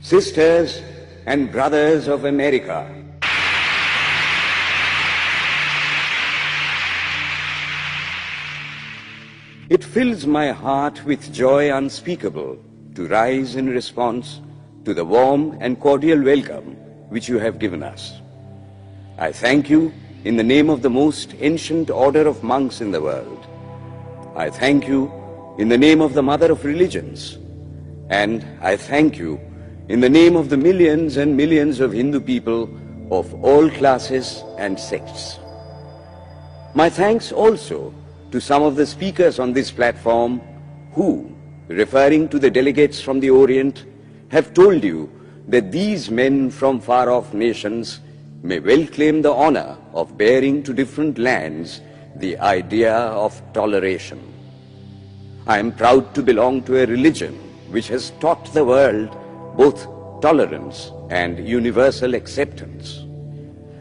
Sisters and brothers of America, it fills my heart with joy unspeakable to rise in response to the warm and cordial welcome which you have given us. I thank you in the name of the most ancient order of monks in the world. I thank you in the name of the mother of religions. And I thank you in the name of the millions and millions of Hindu people of all classes and sects. My thanks also to some of the speakers on this platform who, referring to the delegates from the Orient, have told you that these men from far-off nations may well claim the honor of bearing to different lands the idea of toleration. I am proud to belong to a religion which has taught the world both tolerance and universal acceptance.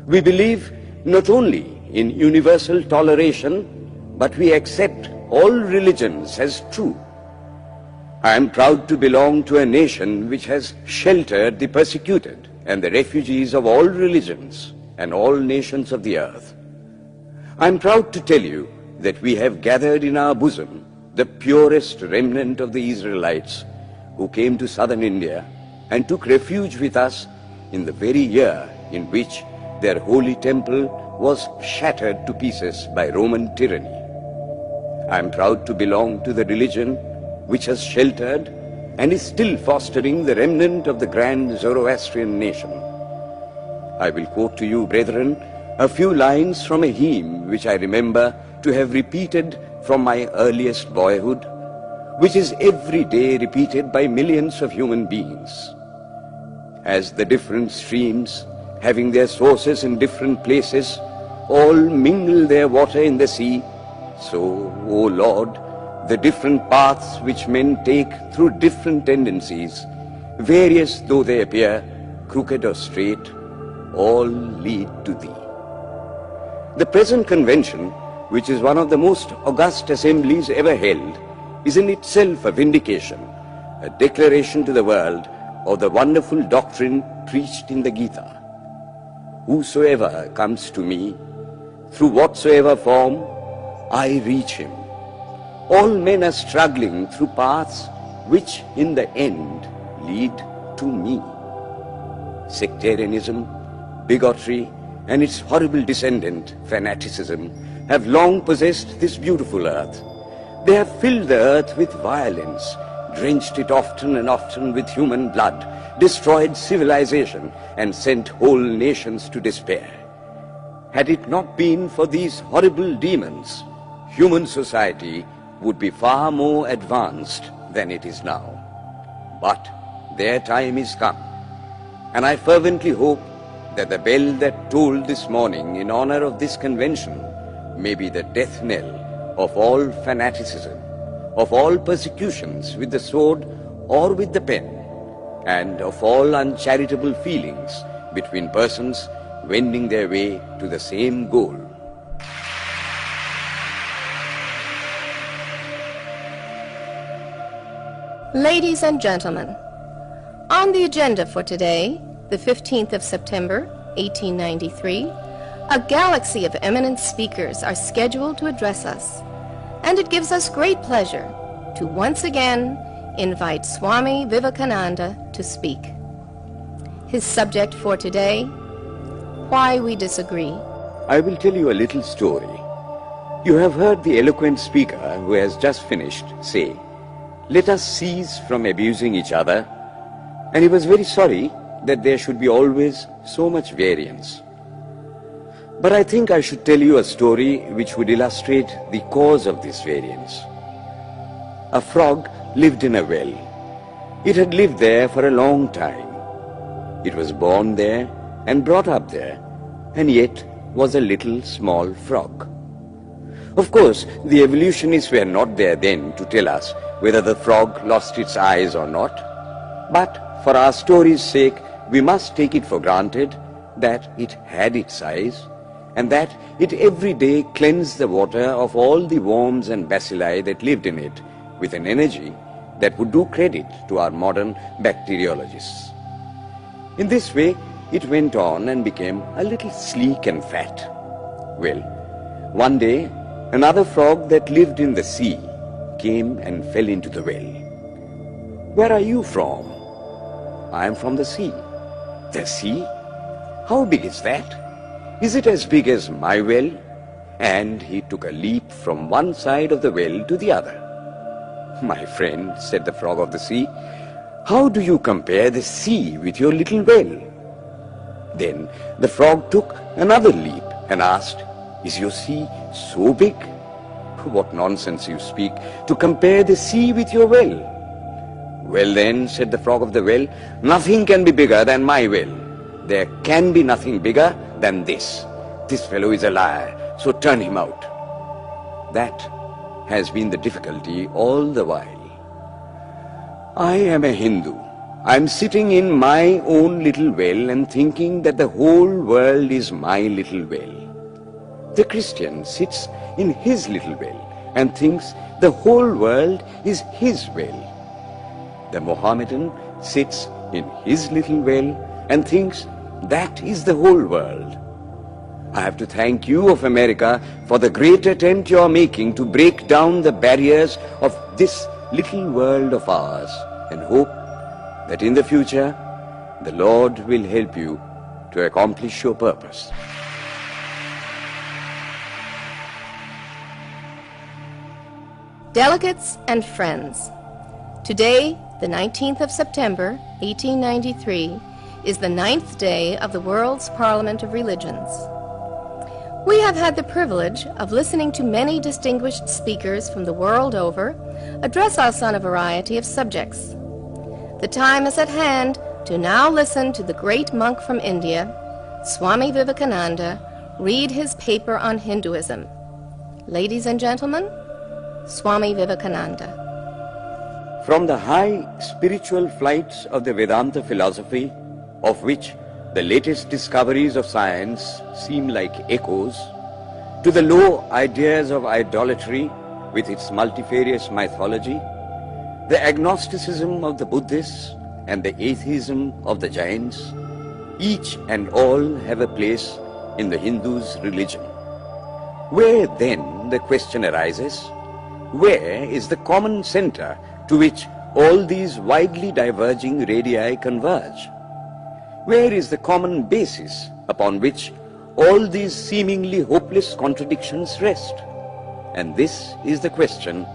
We believe not only in universal toleration, but we accept all religions as true. I am proud to belong to a nation which has sheltered the persecuted and the refugees of all religions and all nations of the earth. I am proud to tell you that we have gathered in our bosom the purest remnant of the Israelites who came to southern India and took refuge with us in the very year in which their holy temple was shattered to pieces by Roman tyranny. I am proud to belong to the religion which has sheltered and is still fostering the remnant of the grand Zoroastrian nation. I will quote to you, brethren, a few lines from a hymn which I remember to have repeated from my earliest boyhood, which is every day repeated by millions of human beings. As the different streams, having their sources in different places, all mingle their water in the sea, so, O Lord, the different paths which men take through different tendencies, various though they appear, crooked or straight, all lead to Thee. The present convention, which is one of the most august assemblies ever held, is in itself a vindication, a declaration to the world of the wonderful doctrine preached in the Gita. Whosoever comes to me, through whatsoever form, I reach him. All men are struggling through paths which in the end lead to me. Sectarianism, bigotry, and its horrible descendant, fanaticism, have long possessed this beautiful earth. They have filled the earth with violence, drenched it often and often with human blood, destroyed civilization, and sent whole nations to despair. Had it not been for these horrible demons, human society would be far more advanced than it is now. But their time is come, and I fervently hope that the bell that tolled this morning in honor of this convention may be the death knell of all fanaticism, of all persecutions with the sword or with the pen, and of all uncharitable feelings between persons wending their way to the same goal. Ladies and gentlemen, on the agenda for today, the 15th of September, 1893, a galaxy of eminent speakers are scheduled to address us, and it gives us great pleasure to once again invite Swami Vivekananda to speak. His subject for today, Why We Disagree. I will tell you a little story. You have heard the eloquent speaker who has just finished say, "Let us cease from abusing each other," and he was very sorry that there should be always so much variance. But I think I should tell you a story which would illustrate the cause of this variance. A frog lived in a well. It had lived there for a long time. It was born there and brought up there, and yet was a little small frog. Of course, the evolutionists were not there then to tell us whether the frog lost its eyes or not. But for our story's sake, we must take it for granted that it had its eyes, and that it every day cleansed the water of all the worms and bacilli that lived in it with an energy that would do credit to our modern bacteriologists. In this way, it went on and became a little sleek and fat. Well, one day, another frog that lived in the sea came and fell into the well. "Where are you from?" "I am from the sea." "The sea? How big is that? Is it as big as my well?" And he took a leap from one side of the well to the other. "My friend," said the frog of the sea, "how do you compare the sea with your little well?" Then the frog took another leap and asked, "Is your sea so big?" "What nonsense you speak, to compare the sea with your well." "Well then," said the frog of the well, "nothing can be bigger than my well. There can be nothing bigger than this. This fellow is a liar, so turn him out." That has been the difficulty all the while. I am a Hindu. I am sitting in my own little well and thinking that the whole world is my little well. The Christian sits in his little well and thinks the whole world is his well. The Mohammedan sits in his little well and thinks that is the whole world. I have to thank you of America for the great attempt you are making to break down the barriers of this little world of ours, and hope that in the future the Lord will help you to accomplish your purpose. Delegates and friends, today, the 19th of September, 1893, is the 9th day of the World's Parliament of Religions. We have had the privilege of listening to many distinguished speakers from the world over address us on a variety of subjects. The time is at hand to now listen to the great monk from India, Swami Vivekananda, read his paper on Hinduism. Ladies and gentlemen, Swami Vivekananda. From the high spiritual flights of the Vedanta philosophy, of which the latest discoveries of science seem like echoes, to the low ideas of idolatry with its multifarious mythology, the agnosticism of the Buddhists and the atheism of the Jains, each and all have a place in the Hindu's religion. Where then, the question arises, where is the common center to which all these widely diverging radii converge? Where is the common basis upon which all these seemingly hopeless contradictions rest? And this is the question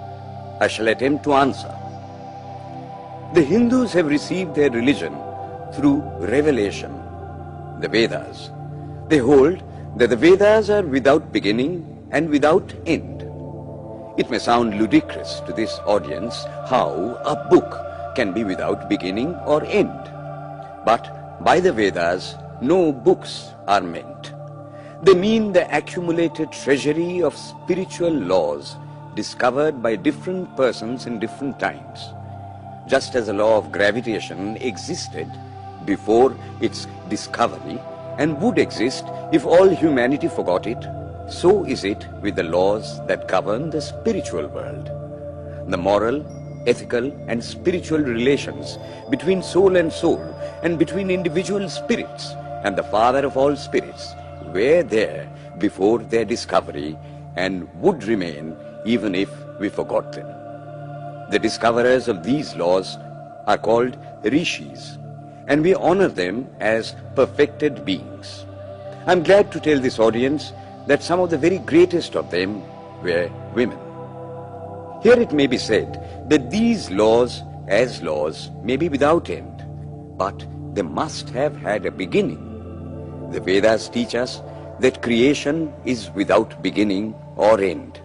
I shall attempt to answer. The Hindus have received their religion through revelation, the Vedas. They hold that the Vedas are without beginning and without end. It may sound ludicrous to this audience how a book can be without beginning or end. But by the Vedas, no books are meant. They mean the accumulated treasury of spiritual laws discovered by different persons in different times. Just as the law of gravitation existed before its discovery and would exist if all humanity forgot it, so is it with the laws that govern the spiritual world. The moral, ethical and spiritual relations between soul and between individual spirits and the Father of all spirits were there before their discovery and would remain even if we forgot them. The discoverers of these laws are called rishis, and we honor them as perfected beings. I'm glad to tell this audience that some of the very greatest of them were women. Here it may be said that these laws, as laws, may be without end, but they must have had a beginning. The Vedas teach us that creation is without beginning or end.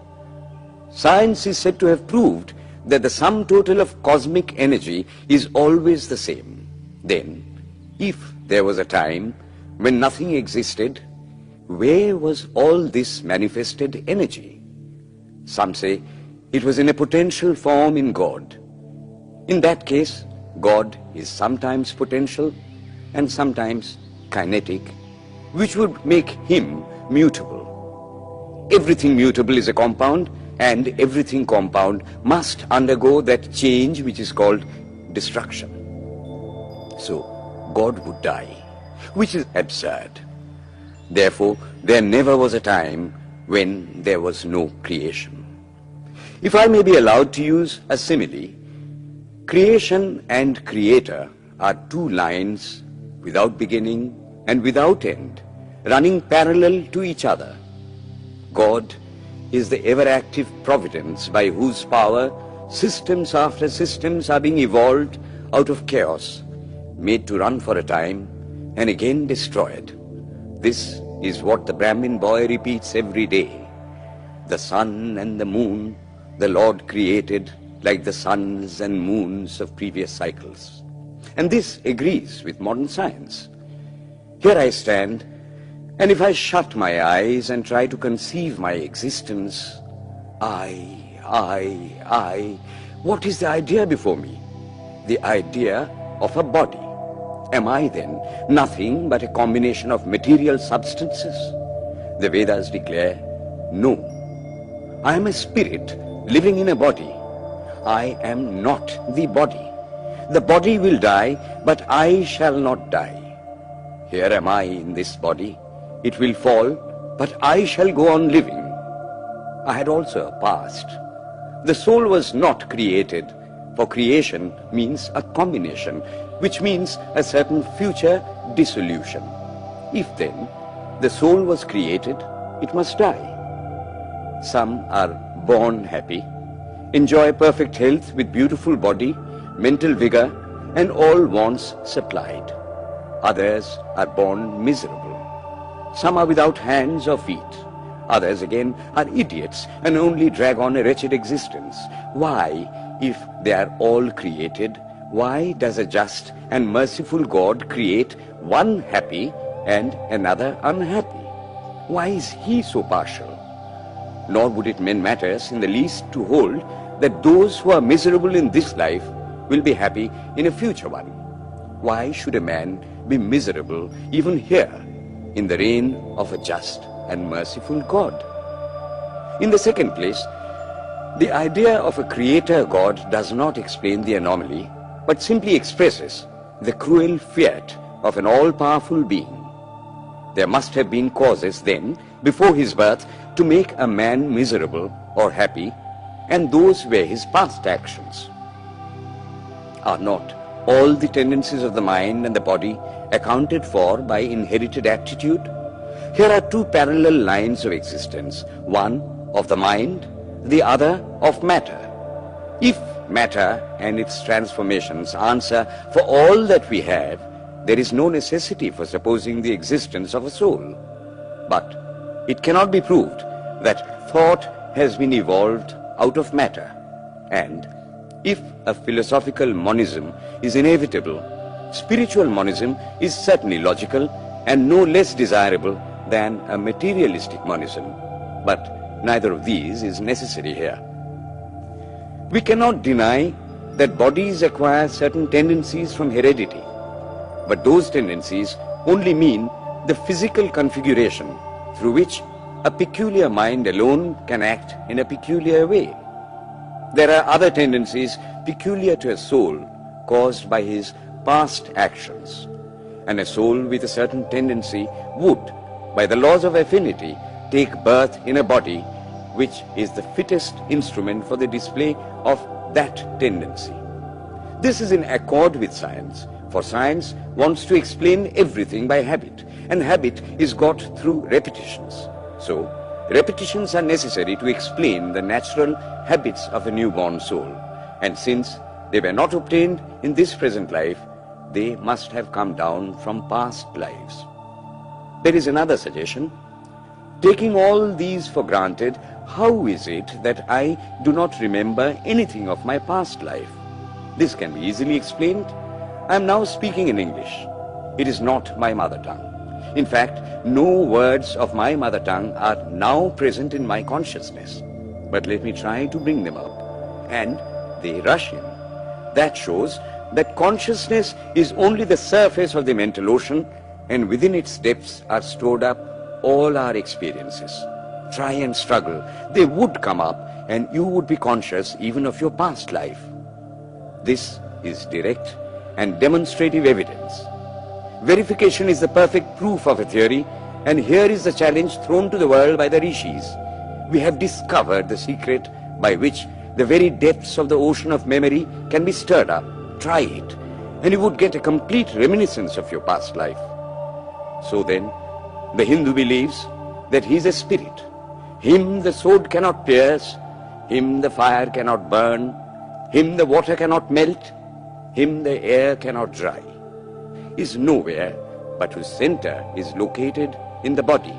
Science is said to have proved that the sum total of cosmic energy is always the same. Then, if there was a time when nothing existed, where was all this manifested energy? Some say it was in a potential form in God. In that case, God is sometimes potential and sometimes kinetic, which would make him mutable. Everything mutable is a compound, and everything compound must undergo that change which is called destruction. So, God would die, which is absurd. Therefore, there never was a time when there was no creation. If I may be allowed to use a simile, creation and creator are two lines without beginning and without end, running parallel to each other. God is the ever-active providence by whose power systems after systems are being evolved out of chaos, made to run for a time and again destroyed. This is what the Brahmin boy repeats every day. The sun and the moon the Lord created like the suns and moons of previous cycles. And this agrees with modern science. Here I stand, and if I shut my eyes and try to conceive my existence, what is the idea before me? The idea of a body. Am I then nothing but a combination of material substances? The Vedas declare, no. I am a spirit living in a body. I am not the body. The body will die, but I shall not die. Here am I in this body. It will fall, but I shall go on living. I had also a past. The soul was not created, for creation means a combination, which means a certain future dissolution. If then the soul was created, it must die. Some are born happy, enjoy perfect health with beautiful body, mental vigor, and all wants supplied. Others are born miserable. Some are without hands or feet. Others again are idiots and only drag on a wretched existence. Why, if they are all created, why does a just and merciful God create one happy and another unhappy? Why is he so partial? Nor would it mend matters in the least to hold that those who are miserable in this life will be happy in a future one. Why should a man be miserable even here in the reign of a just and merciful God? In the second place, the idea of a creator God does not explain the anomaly, but simply expresses the cruel fiat of an all-powerful being. There must have been causes then, before his birth, to make a man miserable or happy, and those were his past actions. Are not all the tendencies of the mind and the body accounted for by inherited aptitude? Here are two parallel lines of existence, one of the mind, the other of matter. If matter and its transformations answer for all that we have, there is no necessity for supposing the existence of a soul. But it cannot be proved that thought has been evolved out of matter, and if a philosophical monism is inevitable, spiritual monism is certainly logical and no less desirable than a materialistic monism. But neither of these is necessary here. We cannot deny that bodies acquire certain tendencies from heredity, but those tendencies only mean the physical configuration through which a peculiar mind alone can act in a peculiar way. There are other tendencies peculiar to a soul caused by his past actions, and a soul with a certain tendency would, by the laws of affinity, take birth in a body which is the fittest instrument for the display of that tendency. This is in accord with science, for science wants to explain everything by habit, and habit is got through repetitions. So, repetitions are necessary to explain the natural habits of a newborn soul, and since they were not obtained in this present life, they must have come down from past lives. There is another suggestion. Taking all these for granted, how is it that I do not remember anything of my past life? This can be easily explained. I am now speaking in English. It is not my mother tongue. In fact, no words of my mother tongue are now present in my consciousness. But let me try to bring them up. And they rush in. That shows that consciousness is only the surface of the mental ocean, and within its depths are stored up all our experiences. Try and struggle. They would come up, and you would be conscious even of your past life. This is direct and demonstrative evidence. Verification is the perfect proof of a theory, and here is the challenge thrown to the world by the rishis. We have discovered the secret by which the very depths of the ocean of memory can be stirred up. Try it, and you would get a complete reminiscence of your past life. So then, the Hindu believes that he is a spirit. Him the sword cannot pierce, him the fire cannot burn, him the water cannot melt, him the air cannot dry. Is nowhere but whose center is located in the body,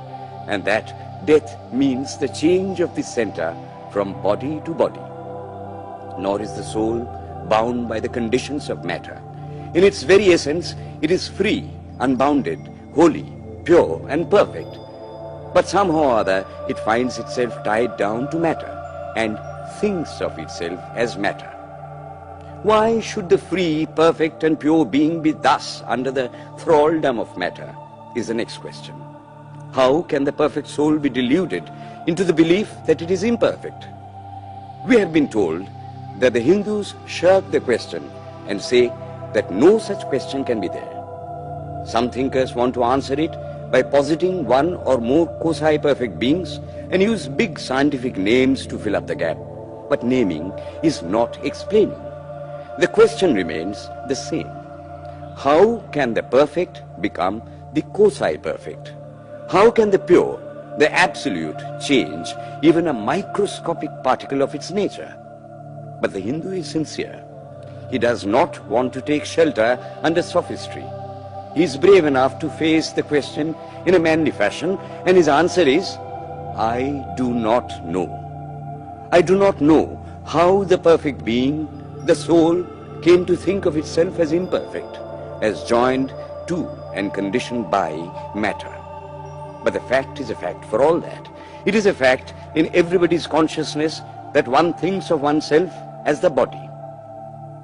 and that death means the change of this center from body to body. Nor is the soul bound by the conditions of matter. In its very essence, it is free, unbounded, holy, pure and perfect. But somehow or other, it finds itself tied down to matter and thinks of itself as matter. Why should the free, perfect and pure being be thus under the thraldom of matter, is the next question. How can the perfect soul be deluded into the belief that it is imperfect? We have been told that the Hindus shirk the question and say that no such question can be there. Some thinkers want to answer it by positing one or more quasi-perfect beings and use big scientific names to fill up the gap. But naming is not explaining. The question remains the same. How can the perfect become the quasi-perfect? How can the pure, the absolute, change even a microscopic particle of its nature? But the Hindu is sincere. He does not want to take shelter under sophistry. He is brave enough to face the question in a manly fashion, and his answer is, I do not know. I do not know how the perfect being, the soul, came to think of itself as imperfect, as joined to and conditioned by matter. But the fact is a fact for all that. It is a fact in everybody's consciousness that one thinks of oneself as the body.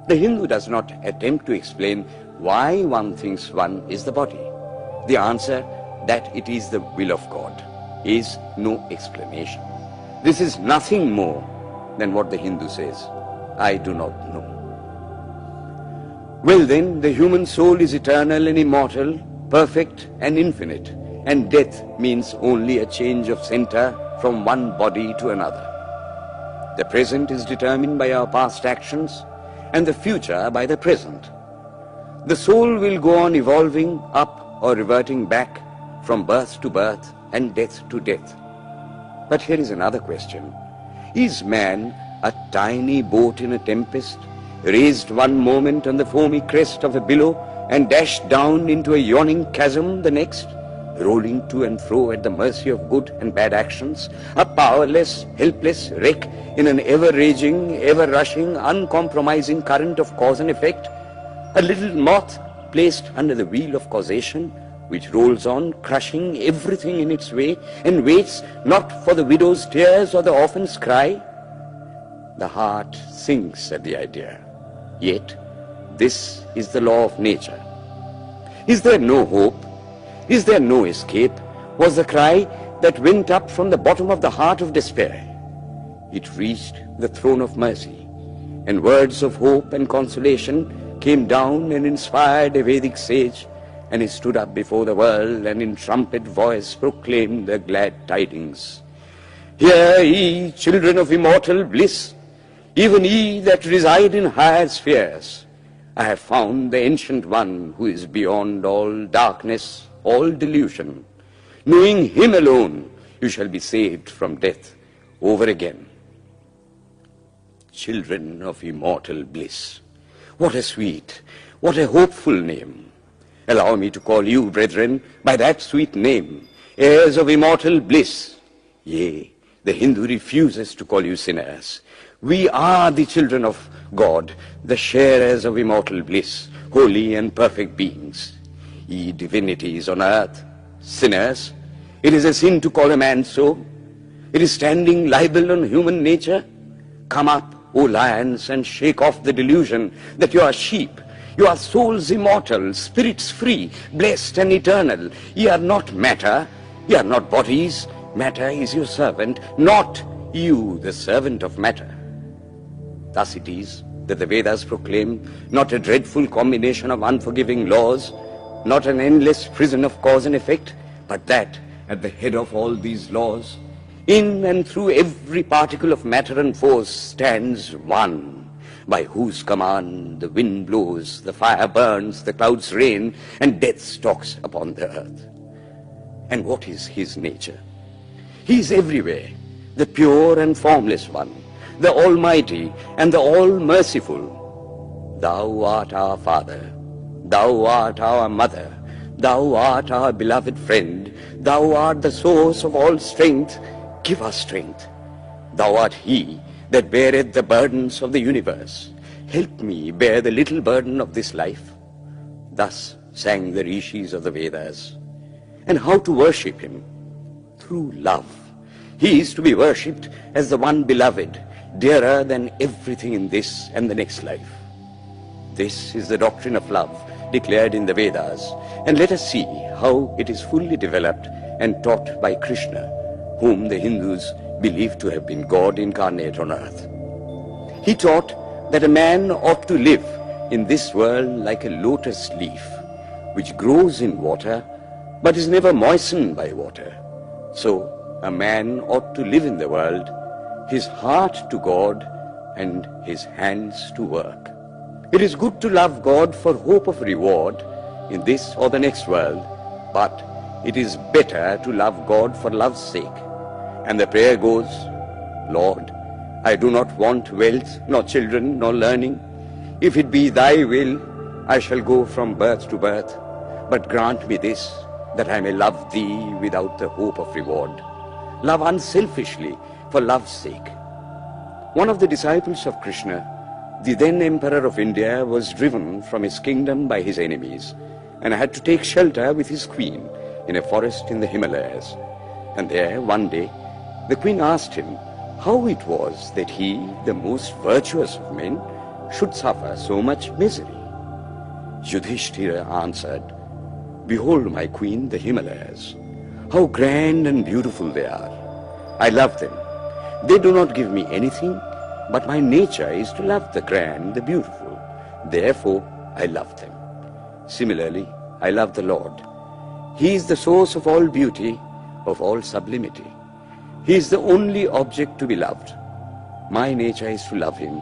The Hindu does not attempt to explain why one thinks one is the body. The answer, that it is the will of God, is no explanation. This is nothing more than what the Hindu says, I do not know. Well then, the human soul is eternal and immortal, perfect and infinite, and death means only a change of center from one body to another. The present is determined by our past actions, and the future by the present. The soul will go on evolving up or reverting back from birth to birth and death to death. But here is another question. Is man a tiny boat in a tempest, raised one moment on the foamy crest of a billow and dashed down into a yawning chasm the next, rolling to and fro at the mercy of good and bad actions, a powerless, helpless wreck in an ever-raging, ever-rushing, uncompromising current of cause and effect, a little moth placed under the wheel of causation, which rolls on, crushing everything in its way, and waits not for the widow's tears or the orphan's cry? The heart sinks at the idea. Yet, this is the law of nature. Is there no hope? Is there no escape? Was the cry that went up from the bottom of the heart of despair. It reached the throne of mercy, and words of hope and consolation came down and inspired a Vedic sage, and he stood up before the world and in trumpet voice proclaimed the glad tidings. Hear ye, children of immortal bliss, even ye that reside in higher spheres. I have found the Ancient One who is beyond all darkness, all delusion. Knowing him alone, you shall be saved from death over again. Children of immortal bliss. What a sweet, what a hopeful name. Allow me to call you, brethren, by that sweet name, heirs of immortal bliss. Yea, the Hindu refuses to call you sinners. We are the children of God, the sharers of immortal bliss, holy and perfect beings. Ye divinities on earth, sinners, it is a sin to call a man so. It is standing libel on human nature. Come up, O lions, and shake off the delusion that you are sheep. You are souls immortal, spirits free, blessed and eternal. Ye are not matter, ye are not bodies. Matter is your servant, not you the servant of matter. Thus it is that the Vedas proclaim not a dreadful combination of unforgiving laws, not an endless prison of cause and effect, but that at the head of all these laws, in and through every particle of matter and force stands one, by whose command the wind blows, the fire burns, the clouds rain, and death stalks upon the earth. And what is his nature? He is everywhere, the pure and formless one, the Almighty and the All-Merciful. Thou art our Father, thou art our Mother, thou art our beloved friend, thou art the source of all strength. Give us strength. Thou art he that beareth the burdens of the universe. Help me bear the little burden of this life. Thus sang the rishis of the Vedas. And how to worship him? Through love. He is to be worshipped as the one beloved, dearer than everything in this and the next life. This is the doctrine of love declared in the Vedas, and let us see how it is fully developed and taught by Krishna, whom the Hindus believe to have been God incarnate on earth. He taught that a man ought to live in this world like a lotus leaf, which grows in water but is never moistened by water. So a man ought to live in the world, his heart to God and his hands to work. It is good to love God for hope of reward in this or the next world, but it is better to love God for love's sake. And the prayer goes, Lord, I do not want wealth, nor children, nor learning. If it be thy will, I shall go from birth to birth. But grant me this, that I may love thee without the hope of reward. Love unselfishly for love's sake. One of the disciples of Krishna, the then Emperor of India, was driven from his kingdom by his enemies and had to take shelter with his queen in a forest in the Himalayas. And there, one day, the queen asked him how it was that he, the most virtuous of men, should suffer so much misery. Yudhishthira answered, Behold, my queen, the Himalayas. How grand and beautiful they are. I love them. They do not give me anything, but my nature is to love the grand, the beautiful. Therefore, I love them. Similarly, I love the Lord. He is the source of all beauty, of all sublimity. He is the only object to be loved. My nature is to love him,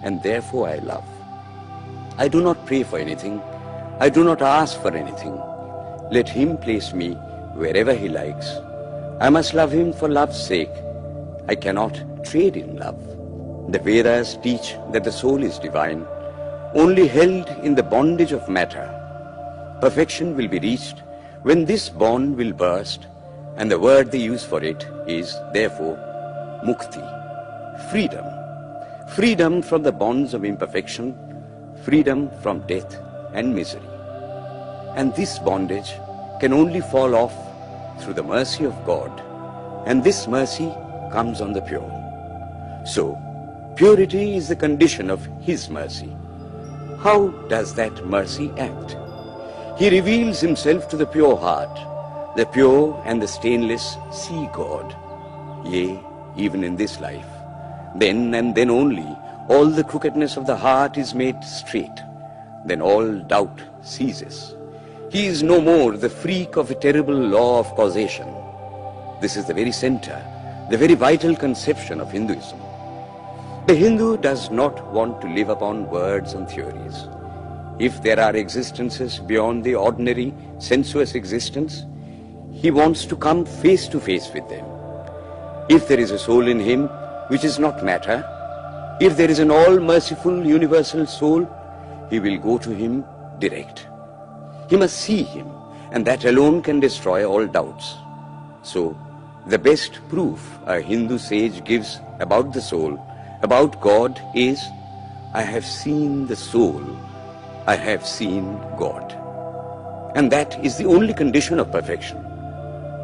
and therefore I love. I do not pray for anything. I do not ask for anything. Let him place me wherever he likes. I must love him for love's sake. I cannot trade in love. The Vedas teach that the soul is divine, only held in the bondage of matter. Perfection will be reached when this bond will burst, and the word they use for it is, therefore, mukti, freedom. Freedom from the bonds of imperfection, freedom from death and misery. And this bondage can only fall off through the mercy of God, and this mercy comes on the pure. So, purity is the condition of his mercy. How does that mercy act? He reveals himself to the pure heart. The pure and the stainless see God, yea, even in this life. Then and then only all the crookedness of the heart is made straight. Then all doubt ceases. He is no more the freak of a terrible law of causation. This is the very center, the very vital conception of Hinduism. The Hindu does not want to live upon words and theories. If there are existences beyond the ordinary sensuous existence, he wants to come face to face with them. If there is a soul in him which is not matter, if there is an all-merciful universal soul, he will go to him direct. He must see him, and that alone can destroy all doubts. So, the best proof a Hindu sage gives about the soul, about God, is, I have seen the soul, I have seen God. And that is the only condition of perfection.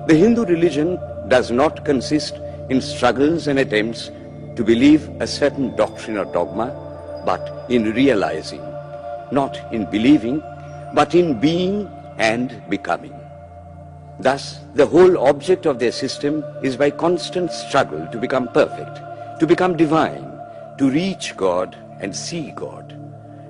The Hindu religion does not consist in struggles and attempts to believe a certain doctrine or dogma, but in realizing, not in believing, but in being and becoming. Thus, the whole object of their system is by constant struggle to become perfect, to become divine, to reach God and see God.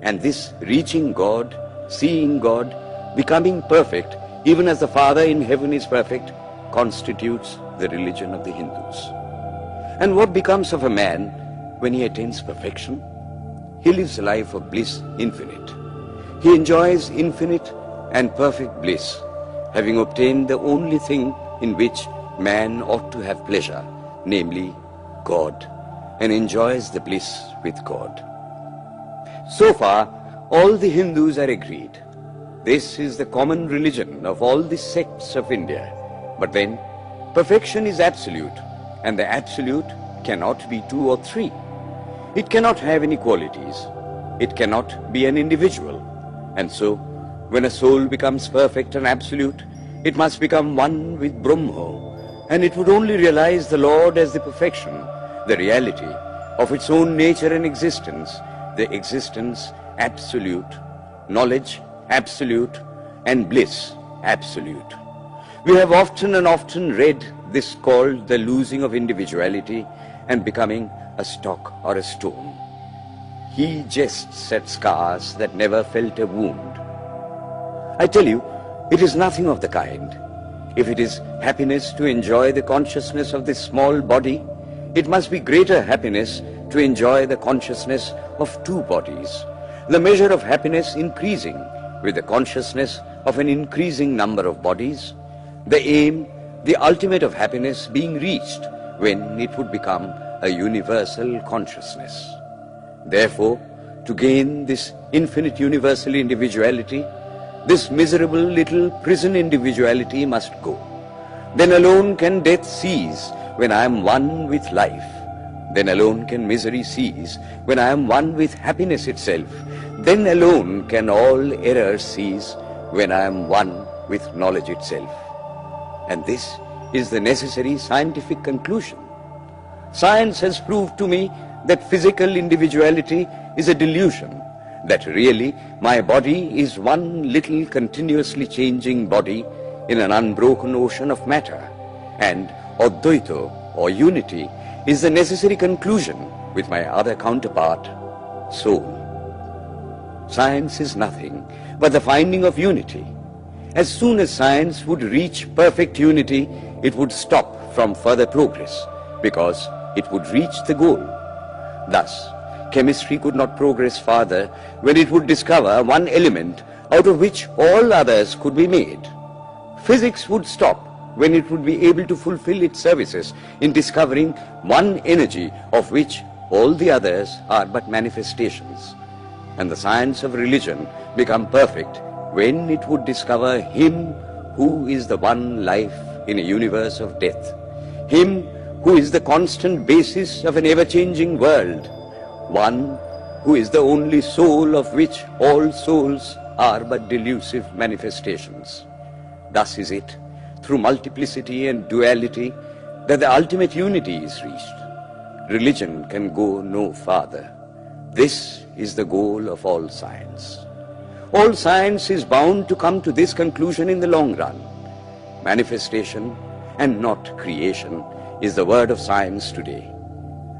And this reaching God, seeing God, becoming perfect, even as the Father in heaven is perfect, constitutes the religion of the Hindus. And what becomes of a man when he attains perfection? He lives a life of bliss infinite. He enjoys infinite and perfect bliss, having obtained the only thing in which man ought to have pleasure, namely God, and enjoys the bliss with God. So far, all the Hindus are agreed. This is the common religion of all the sects of India. But then, perfection is absolute, and the absolute cannot be two or three. It cannot have any qualities. It cannot be an individual. And so, when a soul becomes perfect and absolute, it must become one with Brahma, and it would only realize the Lord as the perfection, the reality of its own nature and existence, the existence absolute, knowledge absolute, and bliss absolute. We have often and often read this called the losing of individuality and becoming a stock or a stone. He jests at scars that never felt a wound. I tell you, it is nothing of the kind. If it is happiness to enjoy the consciousness of this small body, it must be greater happiness to enjoy the consciousness of two bodies, the measure of happiness increasing with the consciousness of an increasing number of bodies, the aim, the ultimate of happiness being reached when it would become a universal consciousness. Therefore, to gain this infinite universal individuality, this miserable little prison individuality must go. Then alone can death cease when I am one with life. Then alone can misery cease when I am one with happiness itself. Then alone can all errors cease when I am one with knowledge itself. And this is the necessary scientific conclusion. Science has proved to me that physical individuality is a delusion, that really my body is one little continuously changing body in an unbroken ocean of matter, and Advaita or unity is the necessary conclusion with my other counterpart, soul. Science is nothing but the finding of unity. As soon as science would reach perfect unity, it would stop from further progress because it would reach the goal. Thus, chemistry could not progress farther when it would discover one element out of which all others could be made. Physics would stop when it would be able to fulfill its services in discovering one energy of which all the others are but manifestations. And the science of religion become perfect when it would discover Him who is the one life in a universe of death, Him who is the constant basis of an ever-changing world, one who is the only soul of which all souls are but delusive manifestations. Thus is it, through multiplicity and duality, that the ultimate unity is reached. Religion can go no farther. This is the goal of all science. All science is bound to come to this conclusion in the long run. Manifestation and not creation is the word of science today.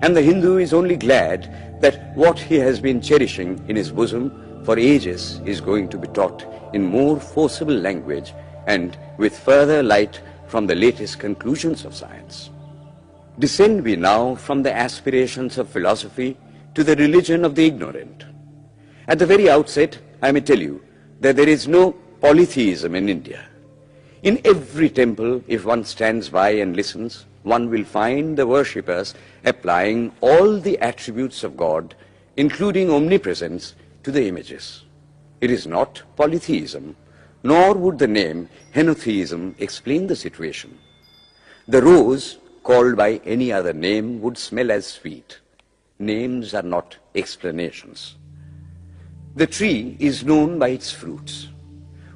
And the Hindu is only glad that what he has been cherishing in his bosom for ages is going to be taught in more forcible language and with further light from the latest conclusions of science. Descend we now from the aspirations of philosophy to the religion of the ignorant. At the very outset, I may tell you that there is no polytheism in India. In every temple, if one stands by and listens, one will find the worshippers applying all the attributes of God, including omnipresence, to the images. It is not polytheism, nor would the name henotheism explain the situation. The rose, called by any other name, would smell as sweet. Names are not explanations. The tree is known by its fruits.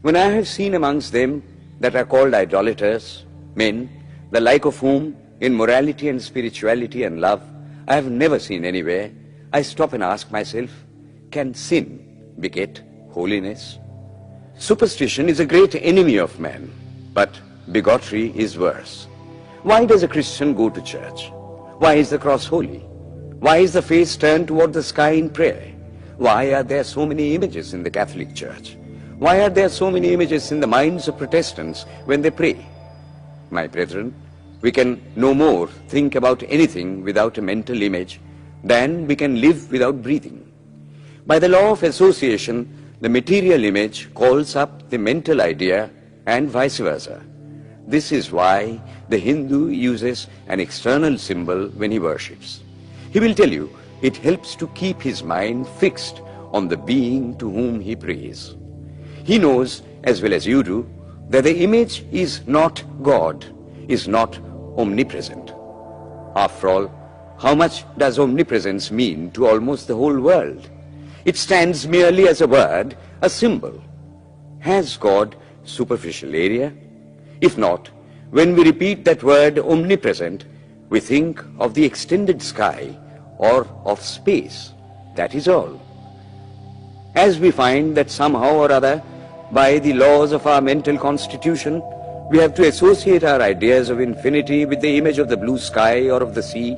When I have seen amongst them that are called idolaters, men, the like of whom in morality and spirituality and love I have never seen anywhere, I stop and ask myself, can sin beget holiness? Superstition is a great enemy of man, but bigotry is worse. Why does a Christian go to church? Why is the cross holy? Why is the face turned toward the sky in prayer? Why are there so many images in the Catholic Church? Why are there so many images in the minds of Protestants when they pray? My brethren, we can no more think about anything without a mental image than we can live without breathing. By the law of association, the material image calls up the mental idea and vice versa. This is why the Hindu uses an external symbol when he worships. He will tell you it helps to keep his mind fixed on the being to whom he prays. He knows, as well as you do, that the image is not God, is not omnipresent. After all, how much does omnipresence mean to almost the whole world? It stands merely as a word, a symbol. Has God superficial area? If not, when we repeat that word omnipresent, we think of the extended sky or of space. That is all. As we find that somehow or other, by the laws of our mental constitution, we have to associate our ideas of infinity with the image of the blue sky or of the sea,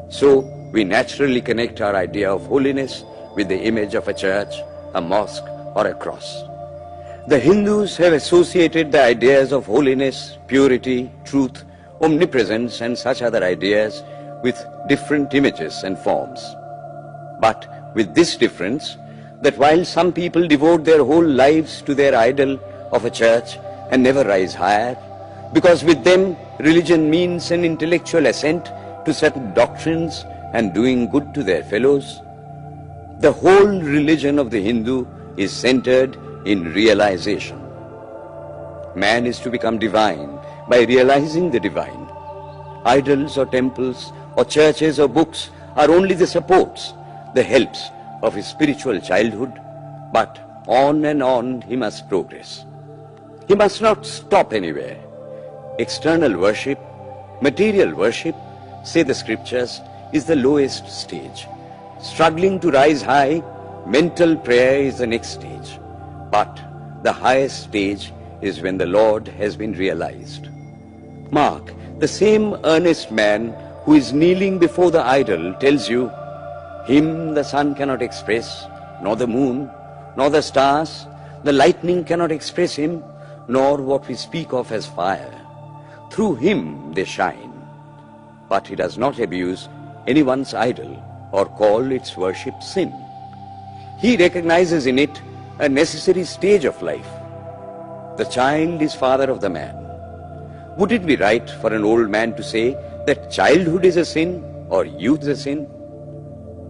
so we naturally connect our idea of holiness with the image of a church, a mosque, or a cross. The Hindus have associated the ideas of holiness, purity, truth, omnipresence, and such other ideas with different images and forms. But with this difference, that while some people devote their whole lives to their idol of a church and never rise higher, because with them religion means an intellectual assent to certain doctrines and doing good to their fellows, the whole religion of the Hindu is centered in realization. Man is to become divine by realizing the divine. Idols or temples or churches or books are only the supports, the helps of his spiritual childhood, but on and on he must progress. He must not stop anywhere. External worship, material worship, say the scriptures, is the lowest stage. Struggling to rise high, mental prayer is the next stage. But the highest stage is when the Lord has been realized. Mark, the same earnest man who is kneeling before the idol tells you, him the sun cannot express, nor the moon, nor the stars, the lightning cannot express him, nor what we speak of as fire. Through him they shine. But he does not abuse anyone's idol or call its worship sin. He recognizes in it a necessary stage of life. The child is father of the man. Would it be right for an old man to say that childhood is a sin or youth is a sin?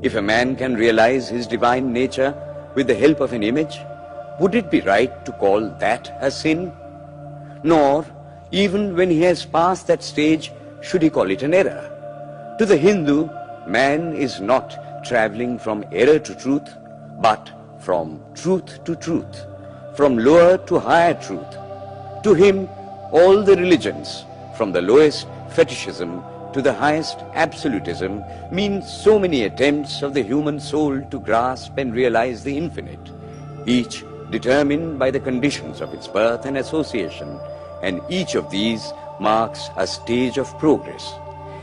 If a man can realize his divine nature with the help of an image, would it be right to call that a sin? Nor, even when he has passed that stage, should he call it an error. To the Hindu, man is not traveling from error to truth, but from truth to truth, from lower to higher truth. To him, all the religions, from the lowest fetishism to the highest absolutism, mean so many attempts of the human soul to grasp and realize the infinite, each determined by the conditions of its birth and association, and each of these marks a stage of progress.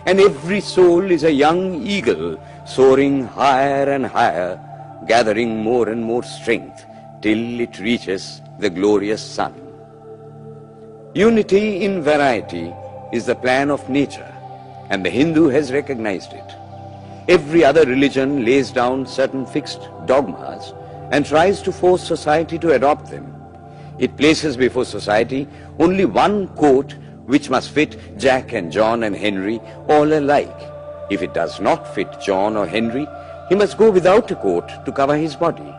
And every soul is a young eagle soaring higher and higher, gathering more and more strength till it reaches the glorious sun. Unity in variety is the plan of nature, and the Hindu has recognized it. Every other religion lays down certain fixed dogmas and tries to force society to adopt them. It places before society only one coat which must fit Jack and John and Henry all alike. If it does not fit John or Henry, he must go without a coat to cover his body.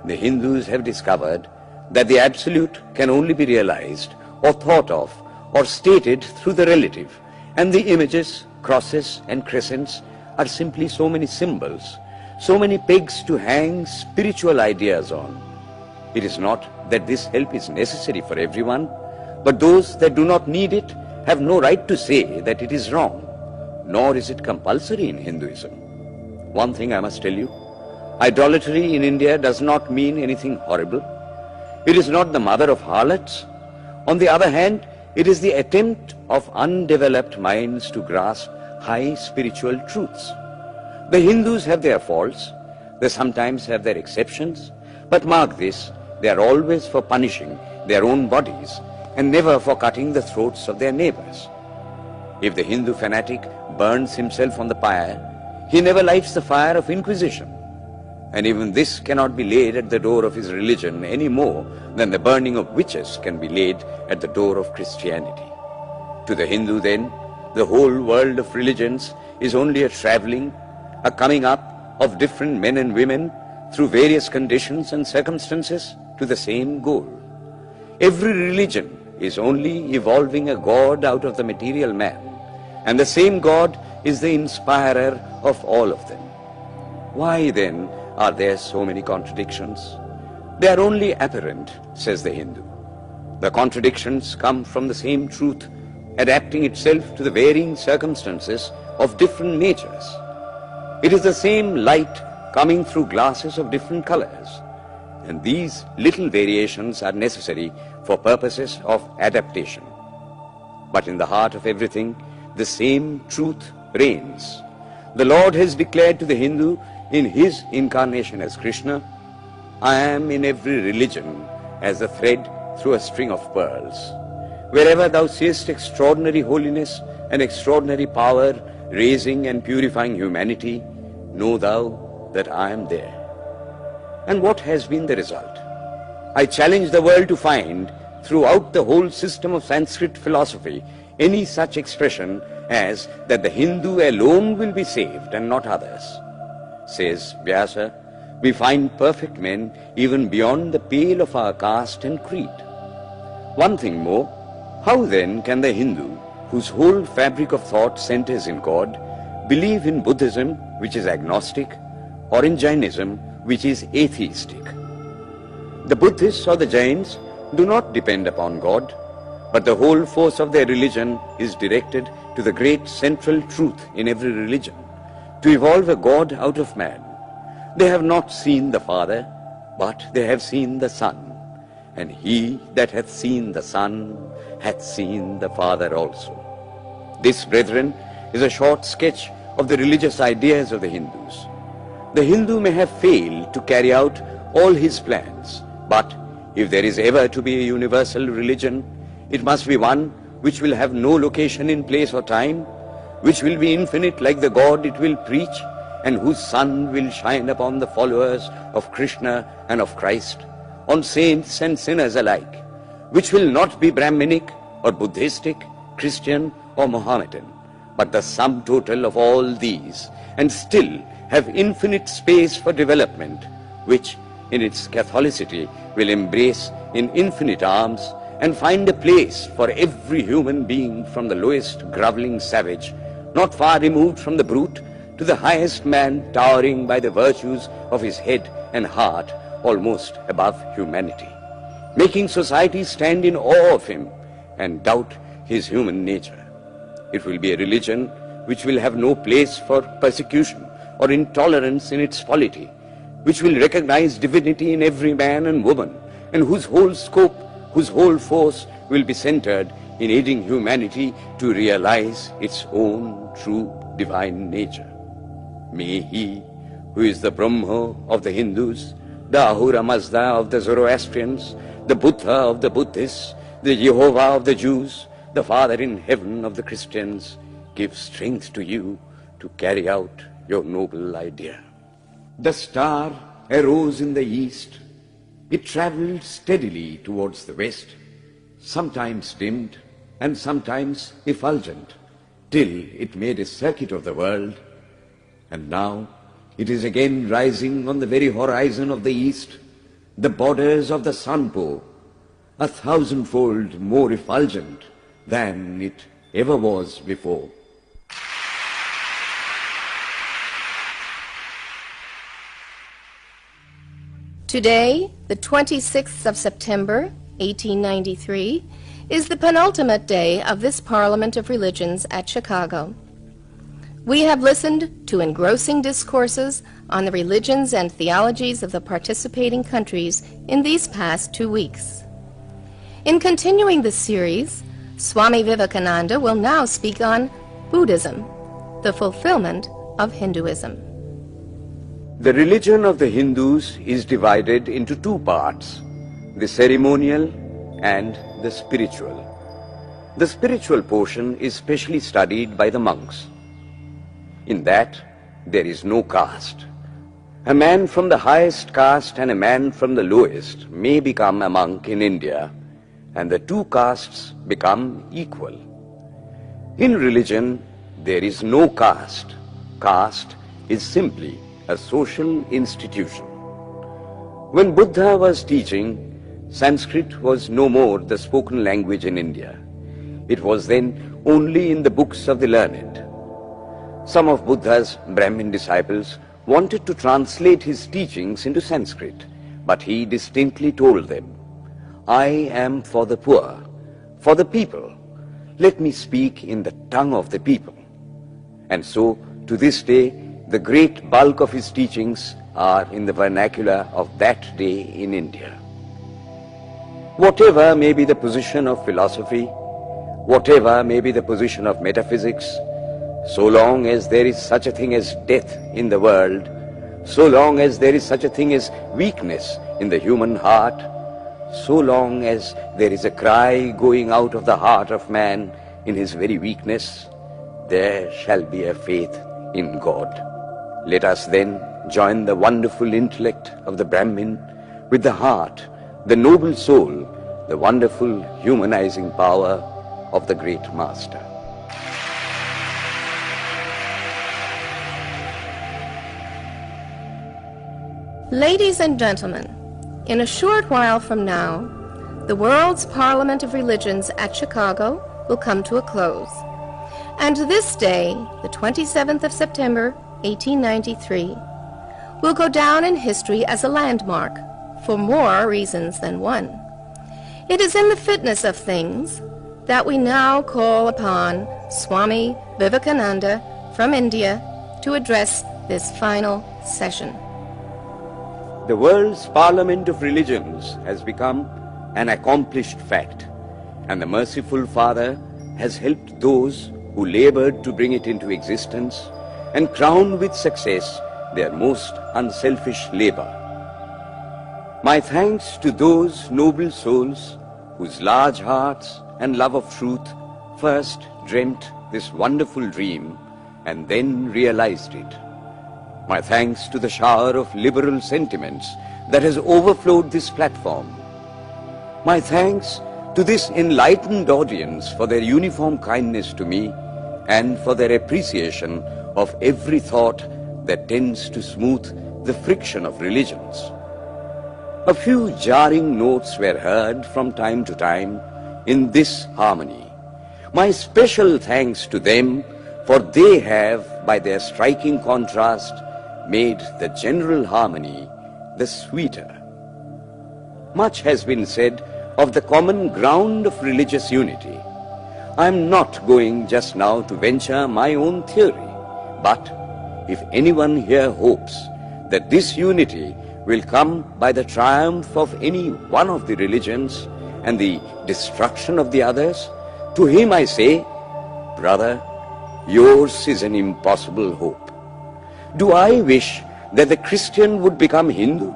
The Hindus have discovered that the absolute can only be realized or thought of or stated through the relative, and the images, crosses and crescents are simply so many symbols, so many pegs to hang spiritual ideas on. It is not that this help is necessary for everyone, but those that do not need it have no right to say that it is wrong, nor is it compulsory in Hinduism. One thing I must tell you, idolatry in India does not mean anything horrible. It is not the mother of harlots. On the other hand, it is the attempt of undeveloped minds to grasp high spiritual truths. The Hindus have their faults, they sometimes have their exceptions, but mark this, they are always for punishing their own bodies and never for cutting the throats of their neighbors. If the Hindu fanatic burns himself on the pyre, he never lights the fire of inquisition. And even this cannot be laid at the door of his religion any more than the burning of witches can be laid at the door of Christianity. To the Hindu, then, the whole world of religions is only a traveling, a coming up of different men and women through various conditions and circumstances to the same goal. Every religion is only evolving a God out of the material man, and the same God is the inspirer of all of them. Why then are there so many contradictions? They are only apparent, says the Hindu. The contradictions come from the same truth, adapting itself to the varying circumstances of different natures. It is the same light coming through glasses of different colors, and these little variations are necessary for purposes of adaptation. But in the heart of everything, the same truth reigns. The Lord has declared to the Hindu in his incarnation as Krishna, "I am in every religion as a thread through a string of pearls. Wherever thou seest extraordinary holiness and extraordinary power raising and purifying humanity, know thou that I am there." And what has been the result? I challenge the world to find throughout the whole system of Sanskrit philosophy any such expression as that the Hindu alone will be saved and not others. Says Vyasa, we find perfect men even beyond the pale of our caste and creed. One thing more, how then can the Hindu, whose whole fabric of thought centers in God, believe in Buddhism, which is agnostic, or in Jainism, which is atheistic? The Buddhists or the Jains do not depend upon God, but the whole force of their religion is directed to the great central truth in every religion, to evolve a God out of man. They have not seen the Father, but they have seen the Son. And he that hath seen the Son hath seen the Father also. This, brethren, is a short sketch of the religious ideas of the Hindus. The Hindu may have failed to carry out all his plans, but if there is ever to be a universal religion, it must be one which will have no location in place or time, which will be infinite like the God it will preach, and whose sun will shine upon the followers of Krishna and of Christ, on saints and sinners alike, which will not be Brahminic or Buddhistic, Christian or Mohammedan, but the sum total of all these, and still have infinite space for development, which in its Catholicity will embrace in infinite arms and find a place for every human being, from the lowest groveling savage, not far removed from the brute, to the highest man towering by the virtues of his head and heart almost above humanity, making society stand in awe of him and doubt his human nature. It will be a religion which will have no place for persecution or intolerance in its polity, which will recognize divinity in every man and woman, and whose whole scope, whose whole force will be centered in aiding humanity to realize its own true divine nature. May he, who is the Brahma of the Hindus, the Ahura Mazda of the Zoroastrians, the Buddha of the Buddhists, the Jehovah of the Jews, the Father in heaven of the Christians, give strength to you to carry out your noble idea. The star arose in the east. It traveled steadily towards the west, sometimes dimmed and sometimes effulgent, till it made a circuit of the world. And now it is again rising on the very horizon of the east, the borders of the sun-bow, 1,000-fold more effulgent than it ever was before. Today, the 26th of September, 1893, is the penultimate day of this Parliament of Religions at Chicago. We have listened to engrossing discourses on the religions and theologies of the participating countries in these past 2 weeks. In continuing this series, Swami Vivekananda will now speak on Buddhism, the fulfillment of Hinduism. The religion of the Hindus is divided into two parts, the ceremonial and the spiritual. The spiritual portion is specially studied by the monks. In that, there is no caste. A man from the highest caste and a man from the lowest may become a monk in India, and the two castes become equal. In religion, there is no caste. Caste is simply a social institution. When Buddha was teaching, Sanskrit was no more the spoken language in India. It was then only in the books of the learned. Some of Buddha's Brahmin disciples wanted to translate his teachings into Sanskrit, but he distinctly told them, "I am for the poor, for the people. Let me speak in the tongue of the people." And so, to this day, the great bulk of his teachings are in the vernacular of that day in India. Whatever may be the position of philosophy, whatever may be the position of metaphysics, so long as there is such a thing as death in the world, so long as there is such a thing as weakness in the human heart, so long as there is a cry going out of the heart of man in his very weakness, there shall be a faith in God. Let us then join the wonderful intellect of the Brahmin with the heart, the noble soul, the wonderful humanizing power of the great Master. Ladies and gentlemen, in a short while from now, the World's Parliament of Religions at Chicago will come to a close. And this day, the 27th of September, 1893, will go down in history as a landmark for more reasons than one. It is in the fitness of things that we now call upon Swami Vivekananda from India to address this final session. The world's Parliament of Religions has become an accomplished fact, and the merciful Father has helped those who labored to bring it into existence and crown with success their most unselfish labor. My thanks to those noble souls whose large hearts and love of truth first dreamt this wonderful dream and then realized it. My thanks to the shower of liberal sentiments that has overflowed this platform. My thanks to this enlightened audience for their uniform kindness to me and for their appreciation of every thought that tends to smooth the friction of religions. A few jarring notes were heard from time to time in this harmony. My special thanks to them, for they have, by their striking contrast, made the general harmony the sweeter. Much has been said of the common ground of religious unity. I am not going just now to venture my own theory, but if anyone here hopes that this unity will come by the triumph of any one of the religions and the destruction of the others, to him I say, brother, yours is an impossible hope. Do I wish that the Christian would become Hindu?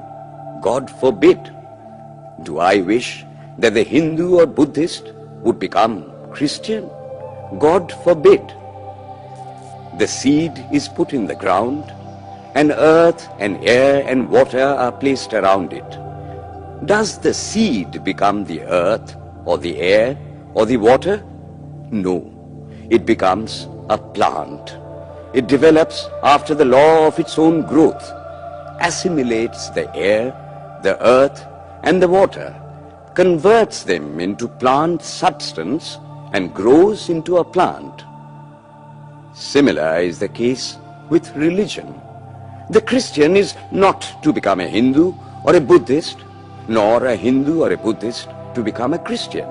God forbid. Do I wish that the Hindu or Buddhist would become Christian? God forbid. The seed is put in the ground, and earth and air and water are placed around it. Does the seed become the earth or the air or the water? No, it becomes a plant. It develops after the law of its own growth, assimilates the air, the earth, and the water, converts them into plant substance, and grows into a plant. Similar is the case with religion. The Christian is not to become a Hindu or a Buddhist, nor a Hindu or a Buddhist to become a Christian,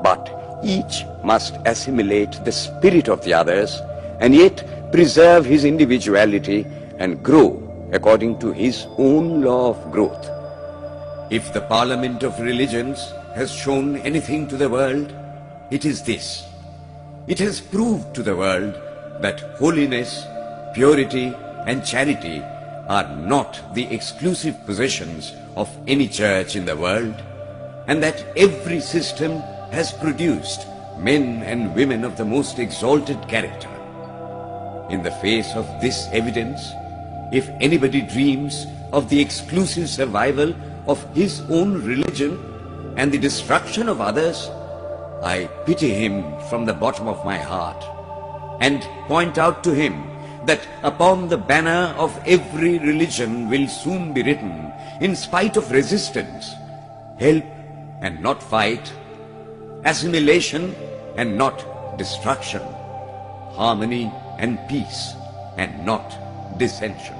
but each must assimilate the spirit of the others and yet preserve his individuality and grow according to his own law of growth. If the Parliament of Religions has shown anything to the world, it is this. It has proved to the world that holiness, purity, and charity are not the exclusive possessions of any church in the world, and that every system has produced men and women of the most exalted character. In the face of this evidence, if anybody dreams of the exclusive survival of his own religion and the destruction of others, I pity him from the bottom of my heart and point out to him that upon the banner of every religion will soon be written, in spite of resistance, help and not fight, assimilation and not destruction, harmony and peace and not dissension.